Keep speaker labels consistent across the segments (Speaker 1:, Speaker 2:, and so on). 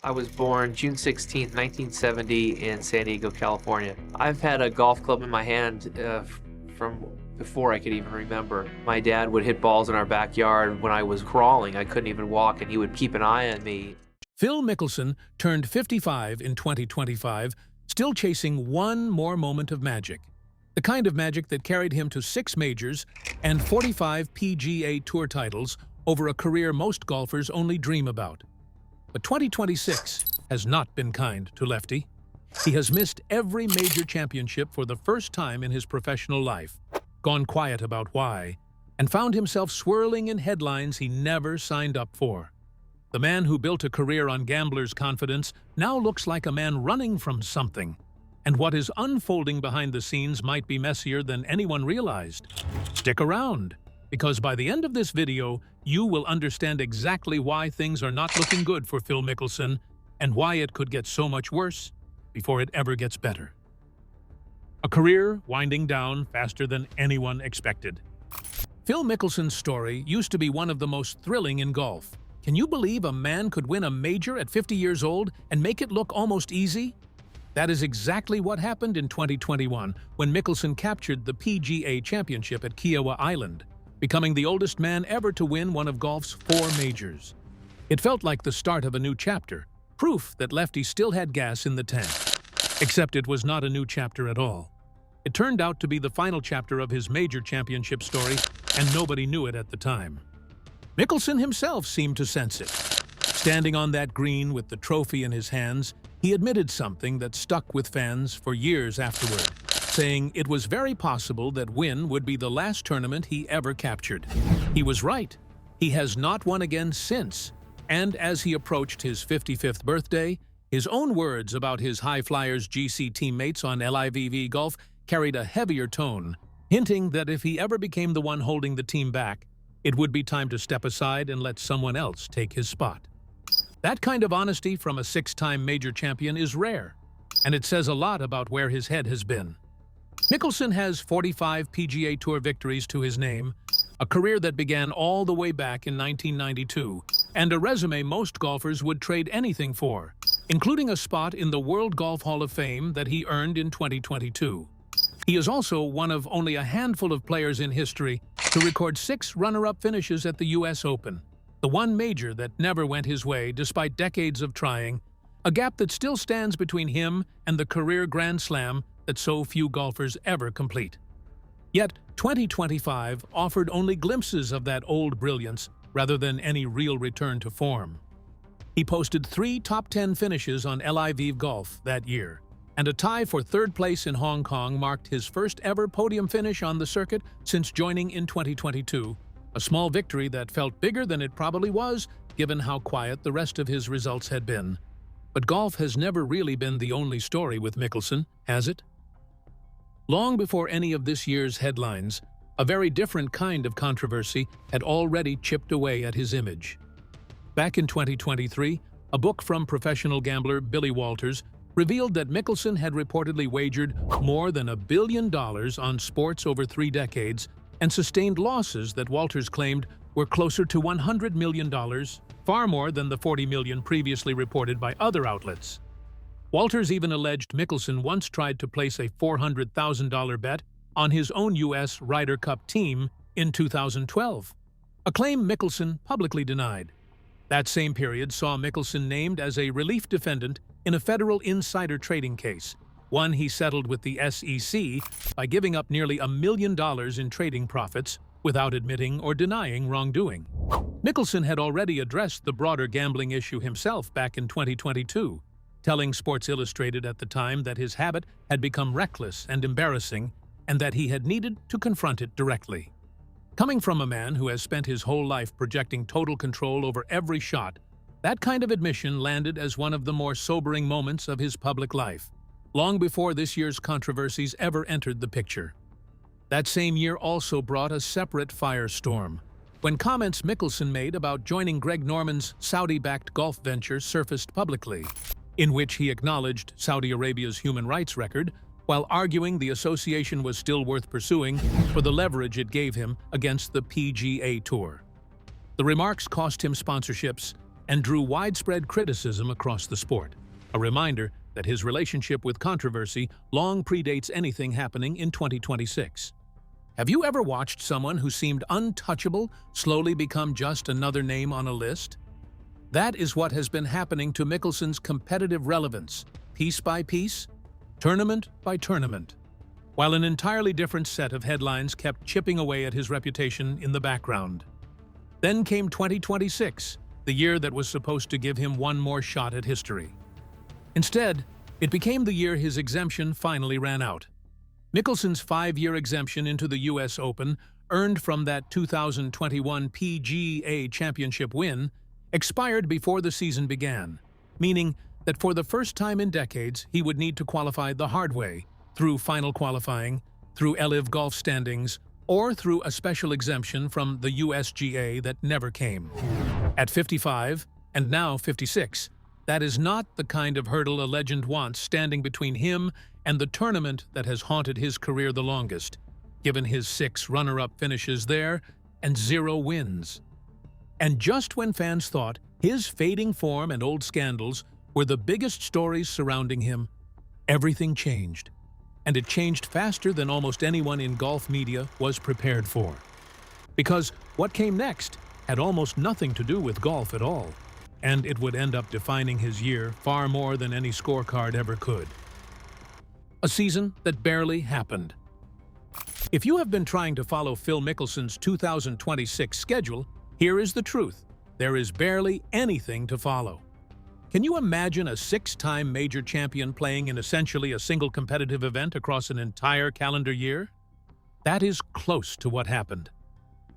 Speaker 1: I was born June 16th, 1970 in San Diego, California. I've had a golf club in my hand from before I could even remember. My dad would hit balls in our backyard when I was crawling. I couldn't even walk, and he would keep an eye on me.
Speaker 2: Phil Mickelson turned 55 in 2025, still chasing one more moment of magic. The kind of magic that carried him to 6 majors and 45 PGA Tour titles over a career most golfers only dream about. But 2026 has not been kind to Lefty. He has missed every major championship for the first time in his professional life, gone quiet about why, and found himself swirling in headlines he never signed up for. The man who built a career on gamblers' confidence now looks like a man running from something, and what is unfolding behind the scenes might be messier than anyone realized. Stick around, because by the end of this video, you will understand exactly why things are not looking good for Phil Mickelson and why it could get so much worse before it ever gets better. A career winding down faster than anyone expected. Phil Mickelson's story used to be one of the most thrilling in golf. Can you believe a man could win a major at 50 years old and make it look almost easy? That is exactly what happened in 2021 when Mickelson captured the PGA Championship at Kiowa Island, becoming the oldest man ever to win one of golf's 4 majors. It felt like the start of a new chapter, proof that Lefty still had gas in the tank. Except it was not a new chapter at all. It turned out to be the final chapter of his major championship story, and nobody knew it at the time. Mickelson himself seemed to sense it. Standing on that green with the trophy in his hands, he admitted something that stuck with fans for years afterward, saying it was very possible that win would be the last tournament he ever captured. He was right. He has not won again since, and as he approached his 55th birthday, his own words about his High Flyers GC teammates on LIVV Golf carried a heavier tone, hinting that if he ever became the one holding the team back, it would be time to step aside and let someone else take his spot. That kind of honesty from a 6-time major champion is rare, and it says a lot about where his head has been. Mickelson has 45 PGA Tour victories to his name, a career that began all the way back in 1992, and a resume most golfers would trade anything for, including a spot in the World Golf Hall of Fame that he earned in 2022. He is also one of only a handful of players in history to record 6 runner-up finishes at the US Open, the one major that never went his way despite decades of trying, a gap that still stands between him and the career Grand Slam that so few golfers ever complete. Yet, 2025 offered only glimpses of that old brilliance rather than any real return to form. He posted 3 top 10 finishes on LIV Golf that year, and a tie for 3rd place in Hong Kong marked his first ever podium finish on the circuit since joining in 2022, a small victory that felt bigger than it probably was, given how quiet the rest of his results had been. But golf has never really been the only story with Mickelson, has it? Long before any of this year's headlines, a very different kind of controversy had already chipped away at his image. Back in 2023, a book from professional gambler Billy Walters revealed that Mickelson had reportedly wagered more than $1 billion on sports over 3 decades and sustained losses that Walters claimed were closer to $100 million, far more than the $40 million previously reported by other outlets. Walters even alleged Mickelson once tried to place a $400,000 bet on his own U.S. Ryder Cup team in 2012, a claim Mickelson publicly denied. That same period saw Mickelson named as a relief defendant in a federal insider trading case, one he settled with the SEC by giving up nearly $1 million in trading profits without admitting or denying wrongdoing. Mickelson had already addressed the broader gambling issue himself back in 2022, telling Sports Illustrated at the time that his habit had become reckless and embarrassing and that he had needed to confront it directly. Coming from a man who has spent his whole life projecting total control over every shot, that kind of admission landed as one of the more sobering moments of his public life, long before this year's controversies ever entered the picture. That same year also brought a separate firestorm, when comments Mickelson made about joining Greg Norman's Saudi-backed golf venture surfaced publicly, in which he acknowledged Saudi Arabia's human rights record while arguing the association was still worth pursuing for the leverage it gave him against the PGA Tour. The remarks cost him sponsorships, and drew widespread criticism across the sport. A reminder that his relationship with controversy long predates anything happening in 2026. Have you ever watched someone who seemed untouchable slowly become just another name on a list? That is what has been happening to Mickelson's competitive relevance, piece by piece, tournament by tournament, while an entirely different set of headlines kept chipping away at his reputation in the background. Then came 2026, the year that was supposed to give him one more shot at history. Instead, it became the year his exemption finally ran out. Mickelson's 5-year exemption into the U.S. Open, earned from that 2021 PGA Championship win, expired before the season began, meaning that for the first time in decades, he would need to qualify the hard way, through final qualifying, through LIV golf standings, or through a special exemption from the USGA that never came. At 55, and now 56, that is not the kind of hurdle a legend wants standing between him and the tournament that has haunted his career the longest, given his 6 runner-up finishes there and 0 wins. And just when fans thought his fading form and old scandals were the biggest stories surrounding him, everything changed. And it changed faster than almost anyone in golf media was prepared for. Because what came next had almost nothing to do with golf at all, and it would end up defining his year far more than any scorecard ever could. A season that barely happened. If you have been trying to follow Phil Mickelson's 2026 schedule, here is the truth. There is barely anything to follow. Can you imagine a 6-time major champion playing in essentially a single competitive event across an entire calendar year? That is close to what happened.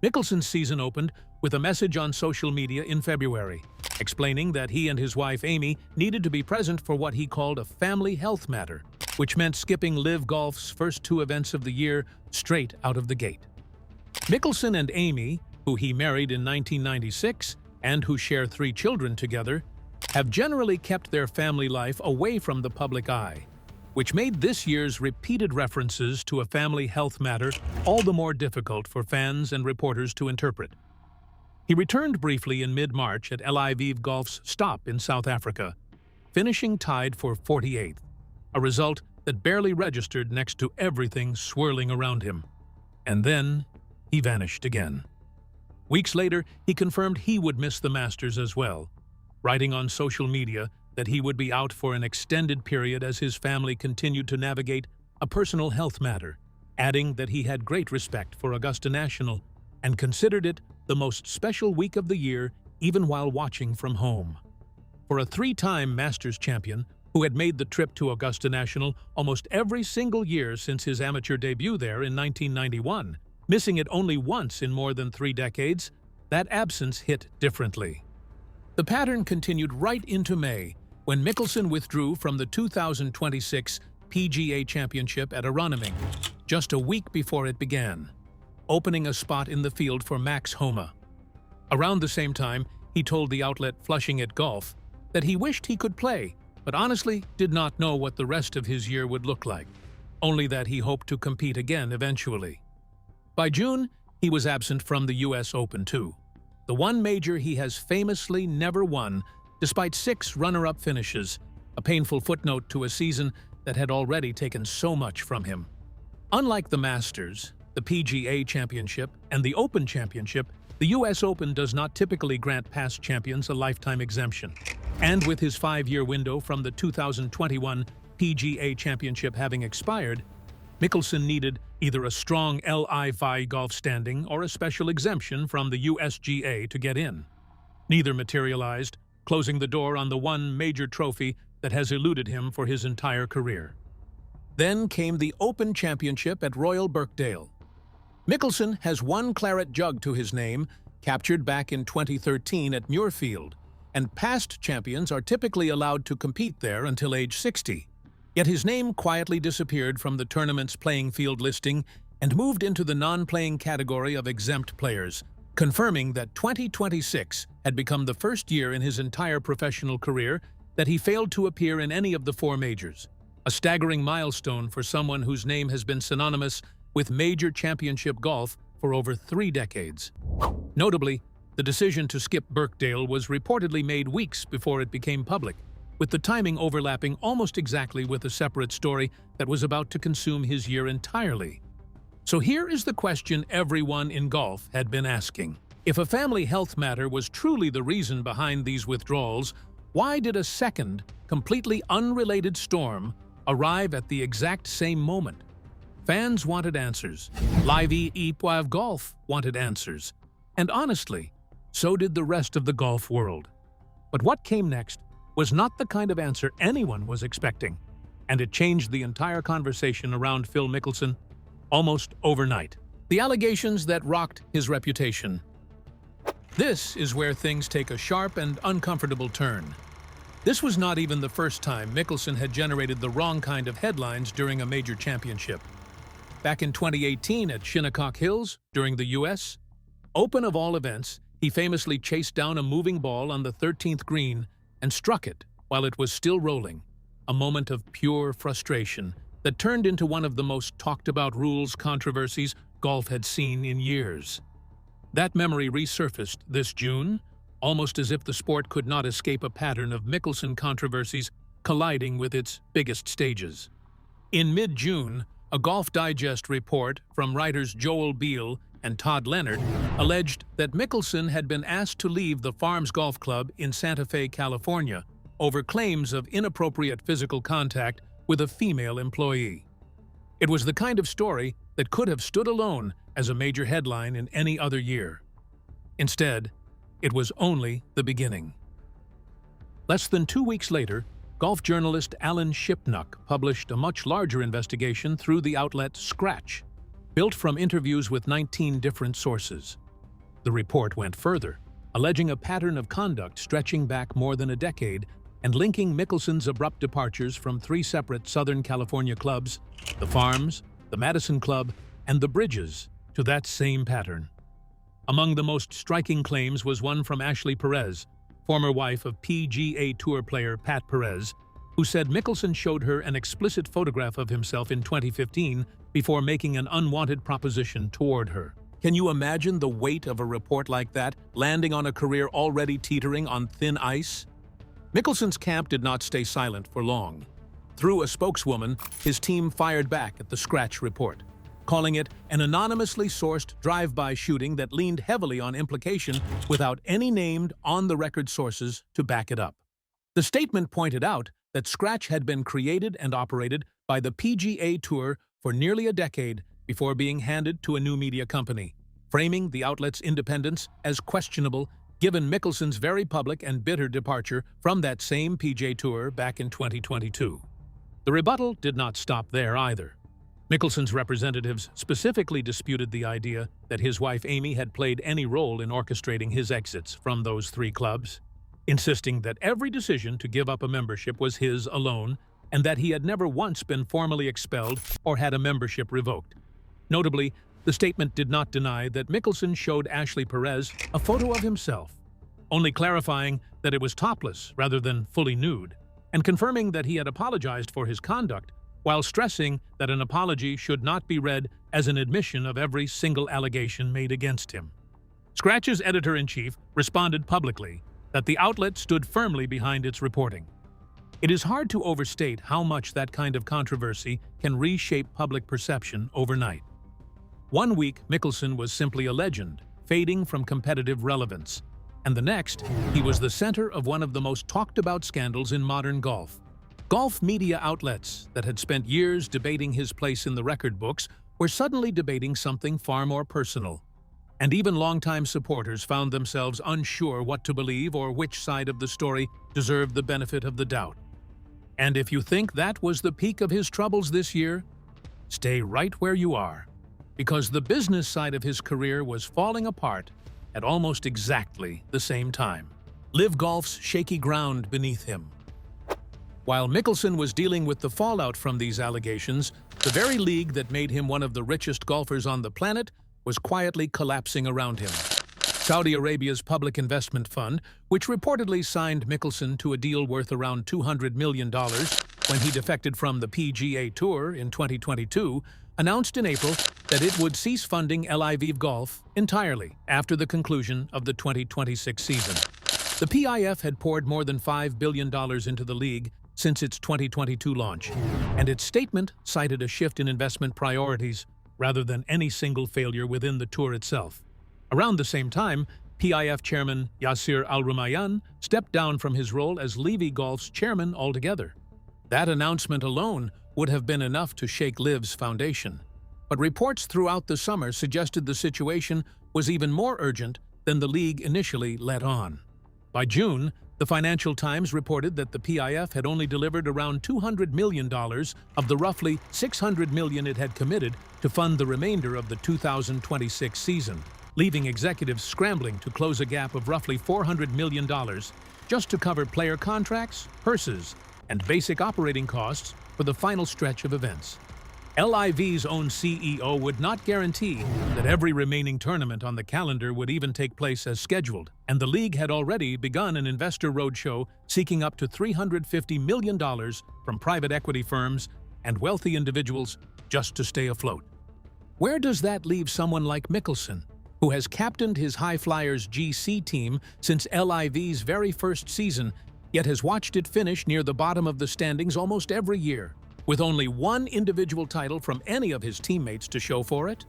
Speaker 2: Mickelson's season opened with a message on social media in February, explaining that he and his wife Amy needed to be present for what he called a family health matter, which meant skipping LIV Golf's first 2 events of the year straight out of the gate. Mickelson and Amy, who he married in 1996 and who share 3 children together, have generally kept their family life away from the public eye, which made this year's repeated references to a family health matter all the more difficult for fans and reporters to interpret. He returned briefly in mid-March at LIV Golf's stop in South Africa, finishing tied for 48th, a result that barely registered next to everything swirling around him. And then he vanished again. Weeks later, he confirmed he would miss the Masters as well, writing on social media that he would be out for an extended period as his family continued to navigate a personal health matter, adding that he had great respect for Augusta National and considered it the most special week of the year even while watching from home. For a 3-time Masters champion who had made the trip to Augusta National almost every single year since his amateur debut there in 1991, missing it only once in more than 3 decades, that absence hit differently. The pattern continued right into May, when Mickelson withdrew from the 2026 PGA Championship at Aronimink, just a week before it began, opening a spot in the field for Max Homa. Around the same time, he told the outlet Flushing It Golf that he wished he could play, but honestly did not know what the rest of his year would look like, only that he hoped to compete again eventually. By June, he was absent from the U.S. Open too, the one major he has famously never won, despite 6 runner-up finishes, a painful footnote to a season that had already taken so much from him. Unlike the Masters, the PGA Championship, and the Open Championship, the U.S. Open does not typically grant past champions a lifetime exemption. And with his 5-year window from the 2021 PGA Championship having expired, Mickelson needed either a strong LIV golf standing or a special exemption from the USGA to get in. Neither materialized, closing the door on the one major trophy that has eluded him for his entire career. Then came the Open Championship at Royal Birkdale. Mickelson has 1 claret jug to his name, captured back in 2013 at Muirfield, and past champions are typically allowed to compete there until age 60. Yet his name quietly disappeared from the tournament's playing field listing and moved into the non-playing category of exempt players, confirming that 2026 had become the first year in his entire professional career that he failed to appear in any of the 4 majors, a staggering milestone for someone whose name has been synonymous with major championship golf for over 3 decades. Notably, The decision to skip Birkdale was reportedly made weeks before it became public, with the timing overlapping almost exactly with a separate story that was about to consume his year entirely. So here is the question everyone in golf had been asking. If a family health matter was truly the reason behind these withdrawals, why did a second, completely unrelated storm arrive at the exact same moment? Fans wanted answers. Live Poivre Golf wanted answers. And honestly, so did the rest of the golf world. But what came next was not the kind of answer anyone was expecting, and it changed the entire conversation around Phil Mickelson almost overnight. The allegations that rocked his reputation. This is where things take a sharp and uncomfortable turn. This was not even the first time Mickelson had generated the wrong kind of headlines during a major championship. Back in 2018 at Shinnecock Hills, during the U.S. Open of all events, he famously chased down a moving ball on the 13th green and struck it while it was still rolling, a moment of pure frustration that turned into one of the most talked-about rules controversies golf had seen in years. That memory resurfaced this June, almost as if the sport could not escape a pattern of Mickelson controversies colliding with its biggest stages. In mid-June, a Golf Digest report from writers Joel Beal and Todd Leonard alleged that Mickelson had been asked to leave the Farms Golf Club in Santa Fe, California, over claims of inappropriate physical contact with a female employee. It was the kind of story that could have stood alone as a major headline in any other year. Instead, it was only the beginning. Less than 2 weeks later, golf journalist Alan Shipnuck published a much larger investigation through the outlet Scratch, built from interviews with 19 different sources. The report went further, alleging a pattern of conduct stretching back more than a decade and linking Mickelson's abrupt departures from 3 separate Southern California clubs, the Farms, the Madison Club, and the Bridges, to that same pattern. Among the most striking claims was one from Ashley Perez, former wife of PGA Tour player Pat Perez, who said Mickelson showed her an explicit photograph of himself in 2015 before making an unwanted proposition toward her. Can you imagine the weight of a report like that landing on a career already teetering on thin ice? Mickelson's camp did not stay silent for long. Through a spokeswoman, his team fired back at the Scratch report, calling it an anonymously sourced drive-by shooting that leaned heavily on implication without any named on-the-record sources to back it up. The statement pointed out that Scratch had been created and operated by the PGA Tour for nearly a decade before being handed to a new media company, framing the outlet's independence as questionable given Mickelson's very public and bitter departure from that same PGA Tour back in 2022. The rebuttal did not stop there either. Mickelson's representatives specifically disputed the idea that his wife Amy had played any role in orchestrating his exits from those 3 clubs, insisting that every decision to give up a membership was his alone and that he had never once been formally expelled or had a membership revoked. Notably, the statement did not deny that Mickelson showed Ashley Perez a photo of himself, only clarifying that it was topless rather than fully nude, and confirming that he had apologized for his conduct, while stressing that an apology should not be read as an admission of every single allegation made against him. Scratch's editor-in-chief responded publicly that the outlet stood firmly behind its reporting. It is hard to overstate how much that kind of controversy can reshape public perception overnight. One week, Mickelson was simply a legend, fading from competitive relevance, and the next, he was the center of one of the most talked-about scandals in modern golf. Golf media outlets that had spent years debating his place in the record books were suddenly debating something far more personal, and even longtime supporters found themselves unsure what to believe or which side of the story deserved the benefit of the doubt. And if you think that was the peak of his troubles this year, stay right where you are, because the business side of his career was falling apart at almost exactly the same time. Live Golf's shaky ground beneath him. While Mickelson was dealing with the fallout from these allegations, the very league that made him one of the richest golfers on the planet was quietly collapsing around him. Saudi Arabia's public investment fund, which reportedly signed Mickelson to a deal worth around $200 million when he defected from the PGA Tour in 2022, announced in April that it would cease funding LIV Golf entirely after the conclusion of the 2026 season. The PIF had poured more than $5 billion into the league since its 2022 launch, and its statement cited a shift in investment priorities rather than any single failure within the tour itself. Around the same time, PIF chairman Yasir Al-Rumayyan stepped down from his role as Levy Golf's chairman altogether. That announcement alone would have been enough to shake LIV's foundation. But reports throughout the summer suggested the situation was even more urgent than the league initially let on. By June, the Financial Times reported that the PIF had only delivered around $200 million of the roughly $600 million it had committed to fund the remainder of the 2026 season, leaving executives scrambling to close a gap of roughly $400 million just to cover player contracts, purses, and basic operating costs for the final stretch of events. LIV's own CEO would not guarantee that every remaining tournament on the calendar would even take place as scheduled, and the league had already begun an investor roadshow seeking up to $350 million from private equity firms and wealthy individuals just to stay afloat. Where does that leave someone like Mickelson, who has captained his High Flyers GC team since LIV's very first season, yet has watched it finish near the bottom of the standings almost every year, with only one individual title from any of his teammates to show for it?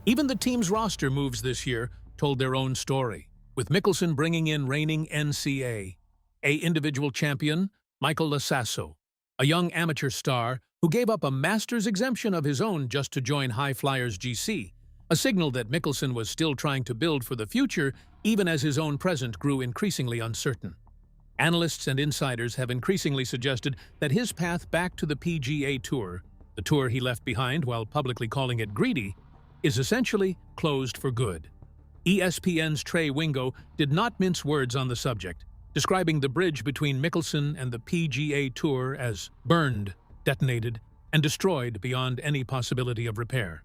Speaker 2: Even the team's roster moves this year told their own story, with Mickelson bringing in reigning NCAA individual champion Michael Lasasso, a young amateur star who gave up a master's exemption of his own just to join High Flyers GC, a signal that Mickelson was still trying to build for the future even as his own present grew increasingly uncertain. Analysts and insiders have increasingly suggested that his path back to the PGA Tour, the tour he left behind while publicly calling it greedy, is essentially closed for good. ESPN's Trey Wingo did not mince words on the subject, describing the bridge between Mickelson and the PGA Tour as burned, detonated, and destroyed beyond any possibility of repair.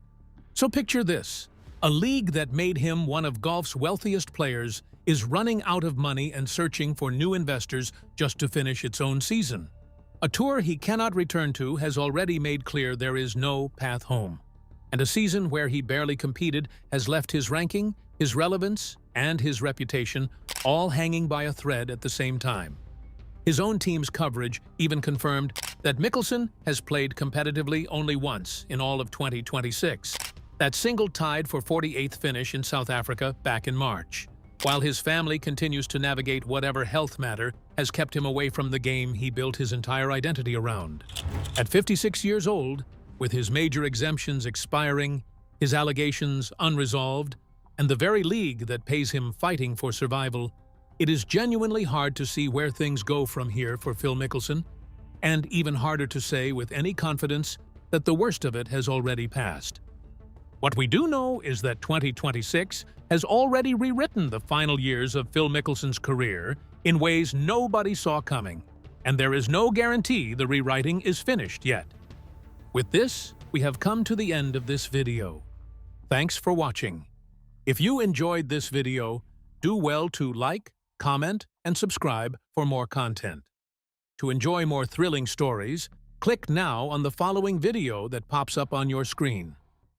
Speaker 2: So picture this: a league that made him one of golf's wealthiest players is running out of money and searching for new investors just to finish its own season. A tour he cannot return to has already made clear there is no path home, and a season where he barely competed has left his ranking, his relevance, and his reputation all hanging by a thread at the same time. His own team's coverage even confirmed that Mickelson has played competitively only once in all of 2026, that single tied for 48th finish in South Africa back in March, while his family continues to navigate whatever health matter has kept him away from the game he built his entire identity around. At 56 years old, with his major exemptions expiring, his allegations unresolved, and the very league that pays him fighting for survival, it is genuinely hard to see where things go from here for Phil Mickelson, and even harder to say with any confidence that the worst of it has already passed. What we do know is that 2026 has already rewritten the final years of Phil Mickelson's career in ways nobody saw coming, and there is no guarantee the rewriting is finished yet. With this, we have come to the end of this video. Thanks for watching. If you enjoyed this video, do well to like, comment, and subscribe for more content. To enjoy more thrilling stories, click now on the following video that pops up on your screen.